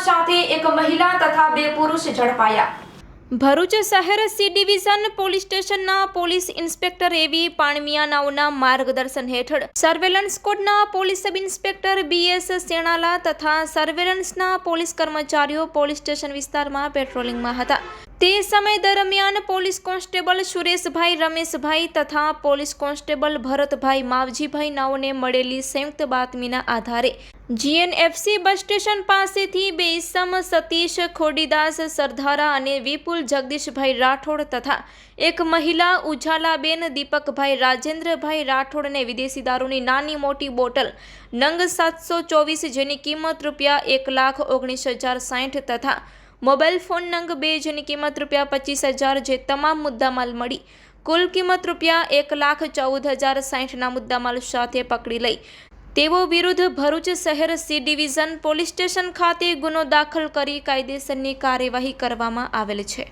સાથે એક મહિલા તથા 2 પુરુષ ઝડપાયા। ભરૂચ શહેર સી ડિવિઝન પોલીસ સ્ટેશનના પોલીસ ઇન્સ્પેક્ટર એવી પાણમિયા નાઓના માર્ગદર્શન હેઠળ સર્વેલન્સ સ્ક્વોડના police sub inspector BS Senala તથા સર્વેલન્સના પોલીસ કર્મચારીઓ પોલીસ સ્ટેશન વિસ્તારમાં પેટ્રોલિંગમાં હતા। તે સમય દરમિયાન પોલીસ કોન્સ્ટેબલ સુરેશભાઈ રમેશભાઈ તથા પોલીસ કોન્સ્ટેબલ ભરતભાઈ માવજીભાઈ નાઓને મળેલી સંયુક્ત બાતમીના આધારે GNFC બસ સ્ટેશન પાસેથી 2 ઇસમ સતીશ ખોડીદાસ સરધારા અને વિપુલ જગદીશભાઈ રાઠોડ તથા એક મહિલા ઉજાલાબેન દીપકભાઈ રાજેન્દ્રભાઈ રાઠોડને વિદેશી દારૂની નાની મોટી બોટલ નંગ 724 જેની કિંમત ₹1,19,060 તથા મોબાઈલ ફોન નંગ 2 જેની કિંમત ₹25,000 જે તમામ મુદ્દામાલ મળી કુલ કિંમત ₹1,14,060 મુદ્દામાલ સાથે પકડી લઈ તેઓ વિરુદ્ધ ભરૂચ શહેર સી ડિવિઝન પોલીસ સ્ટેશન ખાતે ગુનો દાખલ કરી કાયદેસરની કાર્યવાહી કરવામાં આવેલ છે।